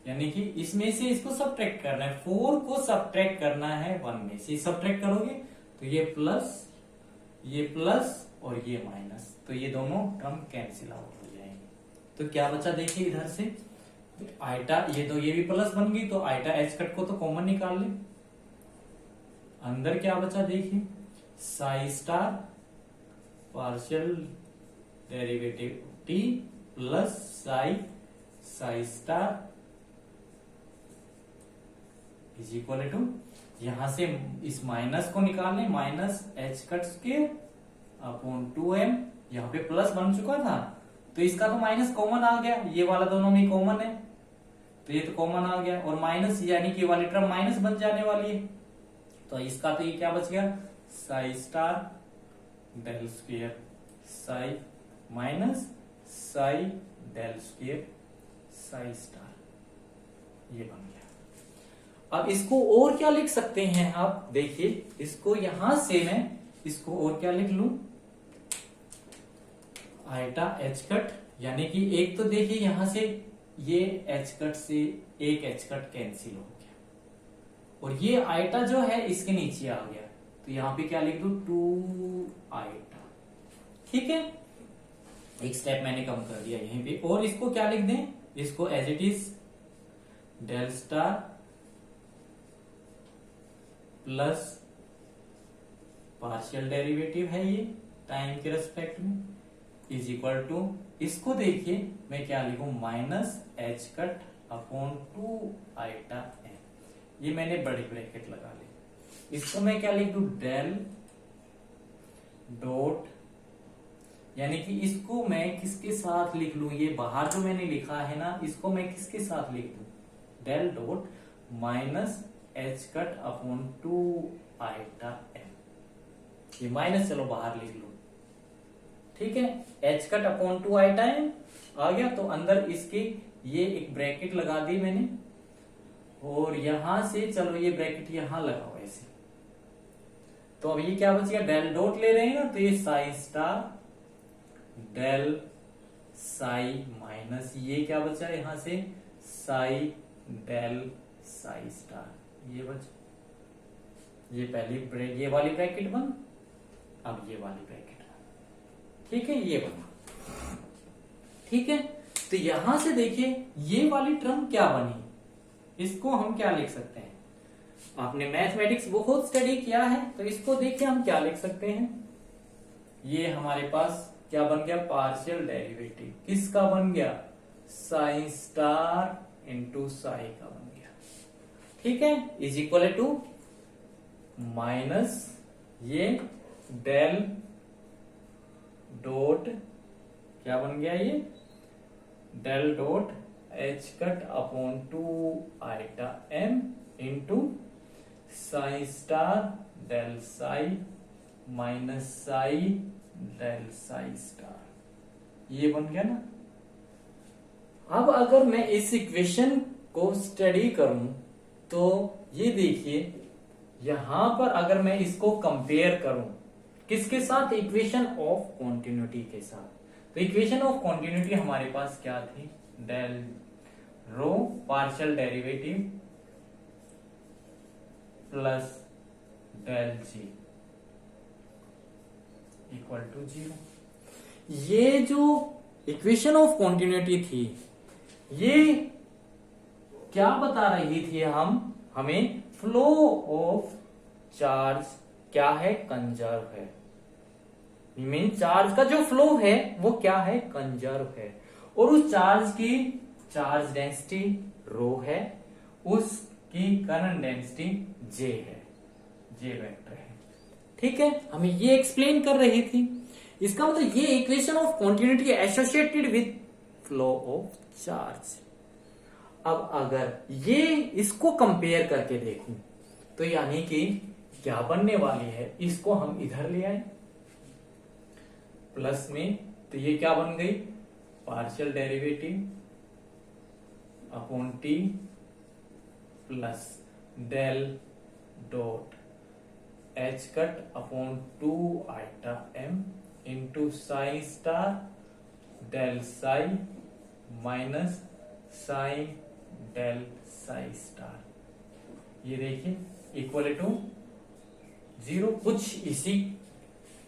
यानी कि इसमें से इसको सब्ट्रैक्ट करना है, 4 को सब्ट्रैक्ट करना है 1 में से। सब्ट्रैक्ट करोगे तो ये प्लस और ये माइनस, तो ये दोनों टर्म कैंसिल आउट हो जाएंगे। तो क्या बचा देखिए इधर से, आइटा, ये तो ये भी प्लस बन गई, तो आइटा एच कट को तो कॉमन निकाल ले। अंदर क्या बचा देखिए, psi star partial derivative T plus psi star is equal to, यहां से इस माइनस को निकालने, minus H cut square upon 2m, यहाँ पे प्लस बन चुका था तो इसका तो माइनस कॉमन आ गया, ये वाला दोनों में कॉमन है तो ये तो कॉमन आ गया, और माइनस यानी कि वाली टर्म माइनस बन जाने वाली है, तो इसका तो ये क्या बच गया, psi star del square psi minus psi del square psi star, ये बन गया। अब इसको और क्या लिख सकते हैं आप देखिए, इसको यहां से मैं इसको और क्या लिख लू, आइटा एच कट, यानी कि एक तो देखिए यहां से ये एच कट से एक एच कट कैंसिल हो गया, और ये आइटा जो है इसके नीचे आ गया, तो यहां पे क्या लिख दू, 2 आइटा। ठीक है, एक स्टेप मैंने कम कर दिया यहीं पे, और इसको क्या लिख दें, इसको as it is del star plus partial derivative है ये टाइम के रेस्पेक्ट में, इज इक्वल टू, इसको देखिए मैं क्या लिखूं, minus H cut upon 2 iota N, ये मैंने बड़ी ब्रैकेट लगा ली। इसको मैं क्या लिख दूं, डेल डॉट, यानी कि इसको मैं किसके साथ लिख लू, ये बाहर जो मैंने लिखा है ना, इसको मैं किसके साथ लिख दूं, del dot minus H cut upon 2 iota N, ये माइनस चलो बाहर लिख लो। ठीक है, h cut upon 2 iota n आ गया, तो अंदर इसके ये एक ब्रैकेट लगा दी मैंने, और यहां से चलो ये ब्रैकेट यहां लगाओ ऐसे, तो अब ये क्या बच गया, डेल डॉट ले रहे हैं ना, तो ये psi star del psi minus ये क्या बचा यहां से, साई डेल साई स्टार, ये बचा, ये पहली ये वाली ब्रैकेट बन, अब ये वाली ब्रैकेट, ठीक है, ये बना। ठीक है, तो यहां से देखिए ये वाली टर्म क्या बनी, इसको हम क्या लिख सकते हैं, आपने मैथमेटिक्स बहुत स्टडी किया है तो इसको देखिए हम क्या लिख सकते हैं, ये हमारे पास क्या बन गया, पार्शियल डेरिवेटिव किसका बन गया, साइन स्टार इंटू साई का बन गया। ठीक है, इज इक्वल टू माइनस ये डेल डॉट क्या बन गया, ये del dot H cut upon 2 iota M into psi star del psi minus psi del psi star, ये बन गया ना। अब अगर मैं इस इक्वेशन को स्टडी करूं तो ये देखिए यहां पर अगर मैं इसको कंपेयर करूं किसके साथ, इक्वेशन ऑफ कॉन्टिन्यूटी के साथ, तो इक्वेशन ऑफ कॉन्टिन्यूटी हमारे पास क्या थी, del rho partial derivative plus del G equal to 0। ये जो इक्वेशन ऑफ कॉन्टिन्यूटी थी ये क्या बता रही थी, हमें फ्लो ऑफ चार्ज क्या है, कंजर्व है, मीन चार्ज का जो फ्लो है वो क्या है, कंजर्व है, और उस चार्ज की चार्ज डेंसिटी रो है, उसकी करंट डेंसिटी जे है, जे वेक्टर है। ठीक है, हमें ये एक्सप्लेन कर रही थी, इसका मतलब ये equation of continuity associated with flow of charge. अब अगर ये इसको कंपेयर करके देखूं तो यानी कि क्या बनने वाली है, इसको हम इधर ले आए प्लस में, तो ये क्या बन गई, partial derivative upon T plus del dot H cut upon 2 iota M into psi star del psi minus psi del psi star. ये देखिए इक्वल टू 0, कुछ इसी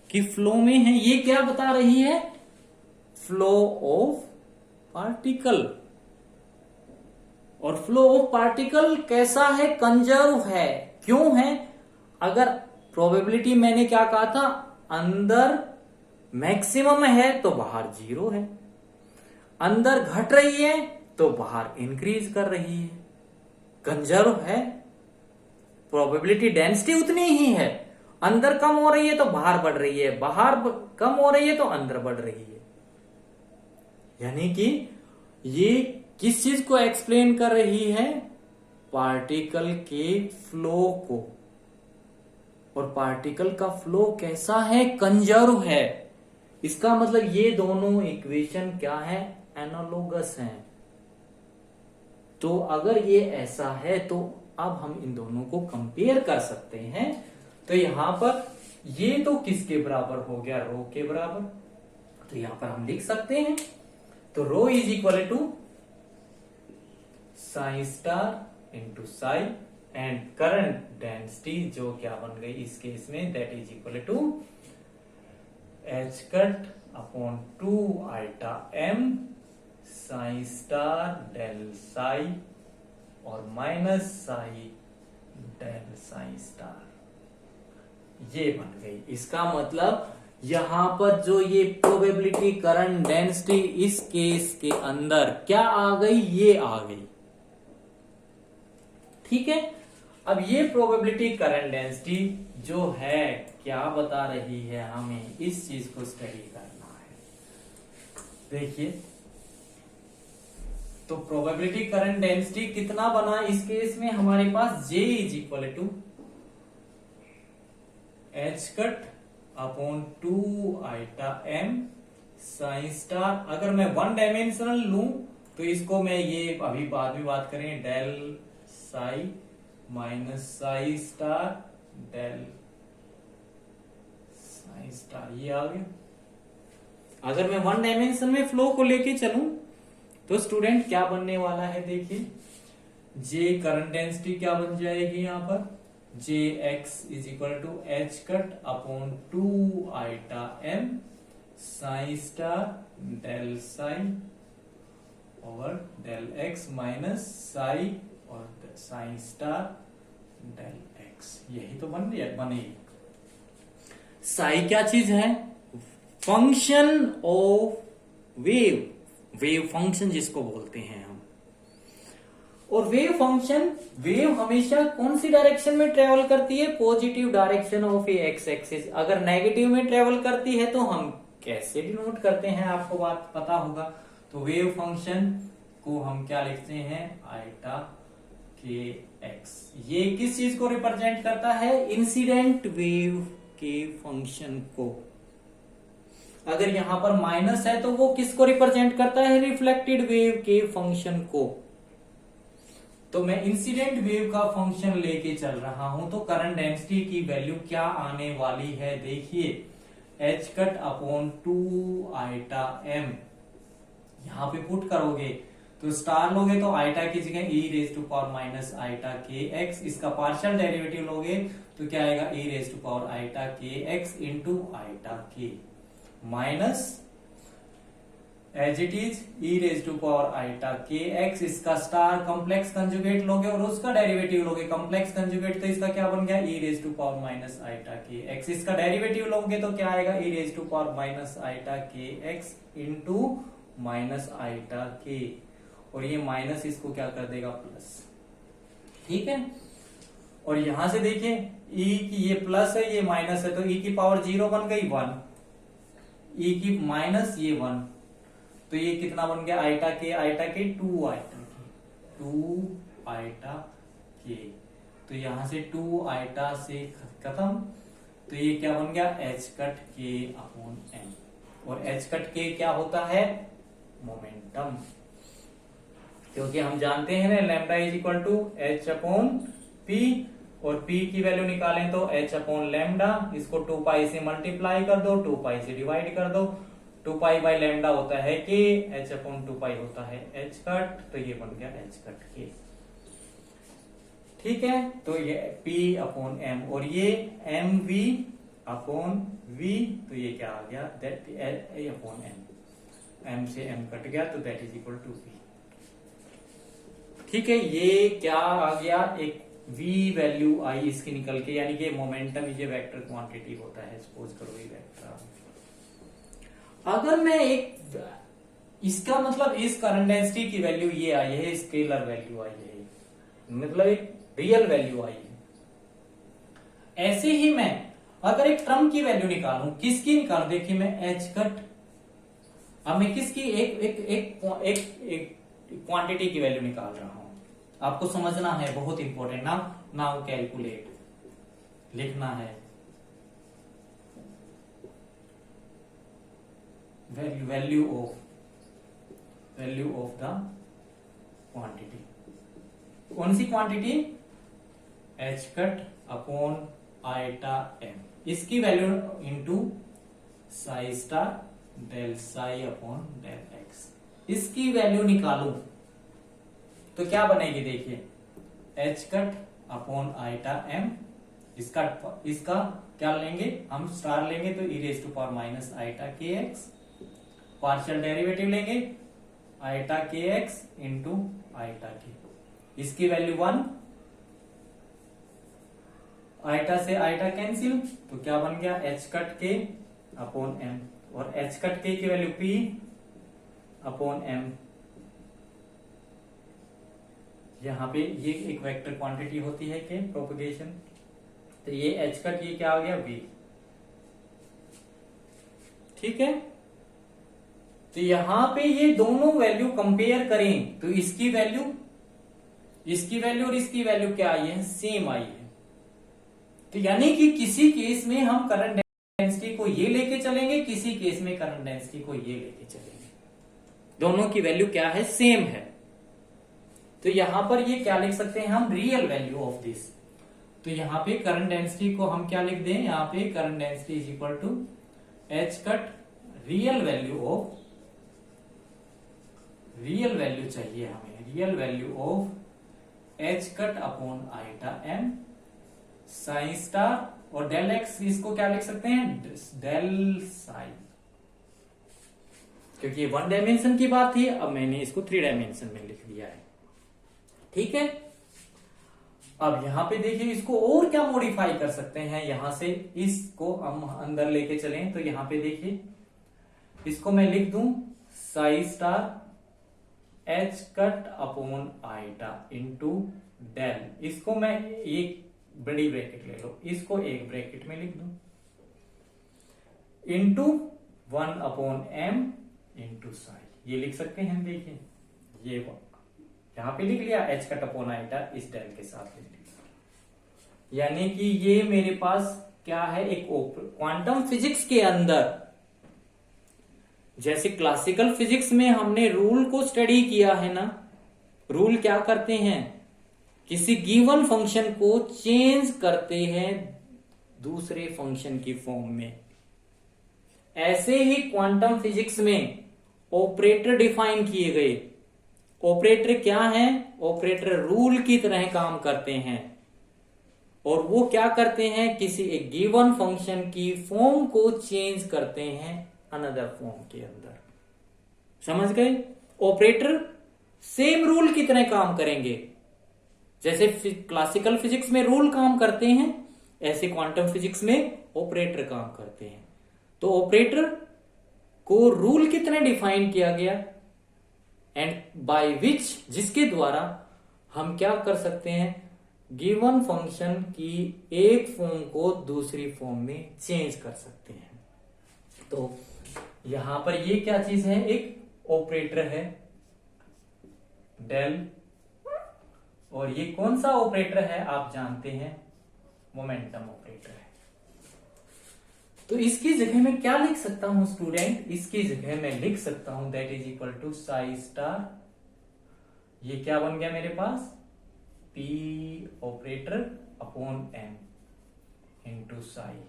की फ्लो में है। ये क्या बता रही है? Flow of particle. और फ्लो ऑफ पार्टिकल कैसा है? कंजर्व है। क्यों है? अगर प्रोबेबिलिटी मैंने क्या कहा था, अंदर मैक्सिमम है तो बाहर 0 है, अंदर घट रही है तो बाहर इंक्रीज कर रही है, कंजर्व है। प्रोबेबिलिटी डेंसिटी उतनी ही है, अंदर कम हो रही है तो बाहर बढ़ रही है, बाहर कम हो रही है तो अंदर बढ़ रही है। यानी कि ये किस चीज को एक्सप्लेन कर रही है? पार्टिकल के फ्लो को। और पार्टिकल का फ्लो कैसा है? कंजर्व है। इसका मतलब ये दोनों इक्वेशन क्या है? एनालोगस हैं। तो अगर ये ऐसा है तो अब हम इन दोनों को कंपेयर कर सकते हैं। तो यहां पर ये तो किसके बराबर हो गया? रो के बराबर। तो यहां पर हम लिख सकते हैं, तो rho is equal to psi star into psi and current density जो क्या बन गई इस केस में, that is equal to H cut upon 2 iota m psi star del psi और minus psi del psi star. ये बन गई। इसका मतलब यहां पर जो ये प्रोबेबिलिटी करंट डेंसिटी इस केस के अंदर क्या आ गई? ये आ गई। ठीक है। अब ये प्रोबेबिलिटी करंट डेंसिटी जो है क्या बता रही है? हमें इस चीज को स्टडी करना है। देखिए, तो प्रोबेबिलिटी करंट डेंसिटी कितना बना इस केस में? हमारे पास J is equal to H cut upon 2 iota M sine star. अगर मैं 1 डायमेंशनल लूं तो इसको मैं ये अभी बाद में बात करें, del psi minus psi star del psi star, ये आ गया। अगर मैं 1 डायमेंशन में फ्लो को लेके चलूं तो स्टूडेंट क्या बनने वाला है? देखिए, जे करंट डेंसिटी क्या बन जाएगी यहां पर? J x is equal to H cut upon 2 iota m psi star del psi और डेल एक्स माइनस साई और साई स्टार डेल एक्स। यही तो बनेगी। साई क्या चीज है? Function of wave, wave function जिसको बोलते हैं हम। और वेव फंक्शन, वेव हमेशा कौन सी डायरेक्शन में ट्रेवल करती है? Positive direction of x axis. अगर नेगेटिव में ट्रेवल करती है तो हम कैसे डिनोट करते हैं? आपको बात पता होगा। तो वेव फंक्शन को हम क्या लिखते हैं? Iota k x. ये किस चीज को रिप्रेजेंट करता है? इंसिडेंट वेव के फंक्शन को। अगर यहां पर माइनस है तो वो किसको रिप्रेजेंट करता है? रिफ्लेक्टेड वेव के फंक्शन को। तो मैं इंसिडेंट वेव का फंक्शन लेके चल रहा हूं, तो करंट डेंसिटी की वैल्यू क्या आने वाली है? देखिए, H cut upon 2 iota M यहां पे पुट करोगे तो स्टार लोगे तो आइटा की जगह e raise to power minus iota k x. इसका पार्शियल डेरिवेटिव लोगे तो क्या आएगा? E raise to power iota k x into iota k minus as it is e raise to power iota k x. इसका star complex conjugate लोगे और उसका derivative लोगे कॉम्प्लेक्स कंजुगेट, तो इसका क्या बन गया? E raise to power minus iota k x. इसका डेरिवेटिव लोगे तो क्या आएगा? E raise to power minus iota k x into minus iota k, और ये माइनस इसको क्या कर देगा? प्लस। ठीक है। और यहां से देखिए, ई की ये प्लस है ये माइनस है, तो ई की पावर 0 बन गई 1, ई की माइनस ये 1, तो ये कितना बन गया? आइटा के 2 आइटा के 2 आइटा के। तो यहां से 2 आइटा से खत्म, तो ये क्या बन गया? एच कट के अपॉन एम। और एच कट के क्या होता है? मोमेंटम। क्योंकि हम जानते हैं ना lambda is equal to H upon P, और पी की वैल्यू निकालें तो एच अपॉन लैम्डा। इसको 2 पाई से मल्टीप्लाई कर दो, 2 पाई से डिवाइड कर दो। टू पाई बाई लैम्डा होता है के, एच अपॉन टू पाई होता है एच कट, तो ये बन गया एच कट के। ठीक है, तो ये पी अपॉन एम और ये एम वी अपॉन वी, तो ये क्या आ गया, that A upon M, M से एम कट गया तो that is equal to V. ठीक है, ये क्या आ गया, एक v वैल्यू आई इसकी निकल के, यानी कि मोमेंटम ये वेक्टर क्वांटिटी होता है, सपोज करो ये वेक्टर। अगर मैं एक, इसका मतलब इस करंट डेंसिटी की वैल्यू ये आई है, स्केलर वैल्यू आई है, मतलब एक रियल वैल्यू आई है। ऐसे ही मैं अगर एक टर्म की वैल्यू निकालूं, किसकी निकालूं, देखिए मैं एच कट, अब मैं किसकी एक एक एक एक, एक क्वांटिटी की वैल्यू निकाल रहा हूं, आपको समझना है, बहुत इंपॉर्टेंट। नाउ कैलकुलेट लिखना है, वैल्यू ऑफ द क्वांटिटी, कौन सी quantity, h cut upon iota m, इसकी value into psi star del psi upon del x, इसकी वैल्यू निकालू तो क्या बनेगी, देखिए H cut upon iota m, इसका क्या लेंगे हम, स्टार लेंगे तो e raise to power minus iota k x, partial derivative लेंगे iota k x into iota k, इसकी वैल्यू 1, आइटा से आइटा कैंसिल, तो क्या बन गया एच कट के अपॉन एम, और एच कट के की वैल्यू पी अपॉन एम, यहां पे ये एक वेक्टर क्वांटिटी होती है कि प्रोपगेशन, तो ये एच कट, ये क्या आ गया v। ठीक है, तो यहां पे ये दोनों वैल्यू कंपेयर करें तो इसकी वैल्यू और इसकी वैल्यू क्या आई है, सेम आई है। तो यानी कि किसी केस में हम करंट डेंसिटी को ये लेके चलेंगे, किसी केस में करंट डेंसिटी को ये लेके चलेंगे, दोनों की वैल्यू क्या है, सेम है। तो यहां पर ये क्या लिख सकते हैं हम, रियल वैल्यू ऑफ दिस, तो यहां पे करंट डेंसिटी को हम क्या लिख दें, यहां पे current density is equal to H cut, real value चाहिए हमें, real value of H cut upon iota M sine star, और डेल एक्स इसको क्या लिख सकते हैं, डेल साइन, क्योंकि ये 1 डायमेंशन की बात थी, अब मैंने इसको 3 डायमेंशन में लिख दिया है। ठीक है, अब यहां पे देखिए इसको और क्या मॉडिफाई कर सकते हैं, यहां से इसको हम अंदर लेके चलें, तो यहां पे देखिए इसको मैं लिख दूं psi star H cut upon iota into del, इसको मैं एक बड़ी ब्रैकेट ले लो, इसको एक ब्रैकेट में लिख दूं, into 1 upon M into psi, ये लिख सकते हैं। देखिए ये यहां पे लिख लिया एच कट अपॉन आइटा, इस डेल के साथ लिख लिया, यानी कि ये मेरे पास क्या है, एक क्वांटम फिजिक्स के अंदर, जैसे क्लासिकल फिजिक्स में हमने रूल को स्टडी किया है ना, रूल क्या करते हैं, किसी गिवन फंक्शन को चेंज करते हैं दूसरे फंक्शन की फॉर्म में, ऐसे ही क्वांटम फिजिक्स में ऑपरेटर डिफाइन किए गए। ऑपरेटर क्या है, ऑपरेटर रूल की तरह काम करते हैं, और वो क्या करते हैं, किसी एक गिवन फंक्शन की फॉर्म को चेंज करते हैं अनदर फॉर्म के अंदर। समझ गए, ऑपरेटर सेम रूल की तरह काम करेंगे, जैसे क्लासिकल फिजिक्स में रूल काम करते हैं, ऐसे क्वांटम फिजिक्स में ऑपरेटर काम करते हैं। तो ऑपरेटर को रूल की तरह डिफाइन किया गया, एंड बाय विच, जिसके द्वारा हम क्या कर सकते हैं, गिवन फंक्शन की एक फॉर्म को दूसरी फॉर्म में चेंज कर सकते हैं। तो यहां पर ये क्या चीज है, एक ऑपरेटर है डेल, और ये कौन सा ऑपरेटर है आप जानते हैं, मोमेंटम ऑपरेटर है। तो इसकी जगह मैं क्या लिख सकता हूं स्टूडेंट, इसकी जगह मैं लिख सकता हूं that is equal to psi star, ये क्या बन गया मेरे पास, p operator upon M into psi,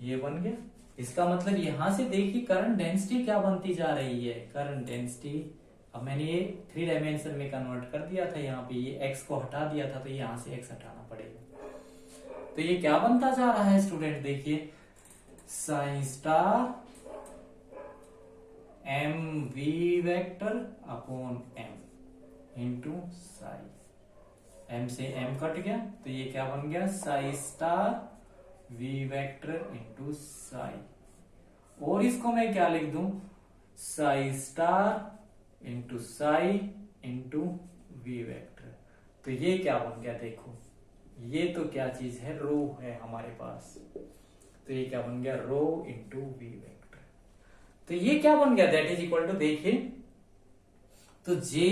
ये बन गया। इसका मतलब यहां से देखिए करंट डेंसिटी क्या बनती जा रही है। करंट डेंसिटी, अब मैंने ये 3 डायमेंशन में कन्वर्ट कर दिया था, यहाँ पे ये x को हटा दिया था तो यहां से x हटाना पड़ेगा। तो ये क्या बनता जा रहा है स्टूडेंट, देखिए psi star M V vector upon M into psi. M से एम कट गया तो ये क्या बन गया, psi star V vector into psi. और इसको मैं क्या लिख दूं, psi star into psi into we vector. तो ये क्या बन गया, देखो ये तो क्या चीज है, रो है हमारे पास। तो ये क्या बन गया, रो इंटू वी वेक्टर। तो ये क्या बन गया, दैट इज इक्वल टू, देखिए तो J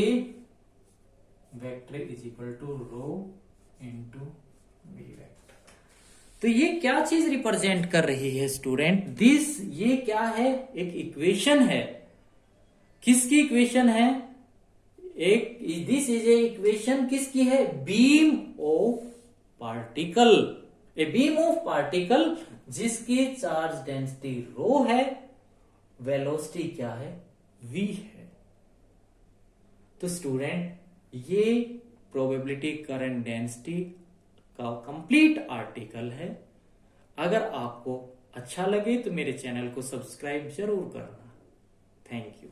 vector is equal to rho into we vector. तो ये क्या चीज रिप्रेजेंट कर रही है स्टूडेंट, दिस, ये क्या है, एक इक्वेशन है। किसकी इक्वेशन है, एक दिस इज ए इक्वेशन किसकी है, beam of particle. A beam of particle जिसकी चार्ज डेंसिटी रो है, वेलोसिटी क्या है, v है। तो स्टूडेंट ये प्रोबेबिलिटी करंट डेंसिटी का कंप्लीट आर्टिकल है। अगर आपको अच्छा लगे तो मेरे चैनल को सब्सक्राइब जरूर करना। Thank you.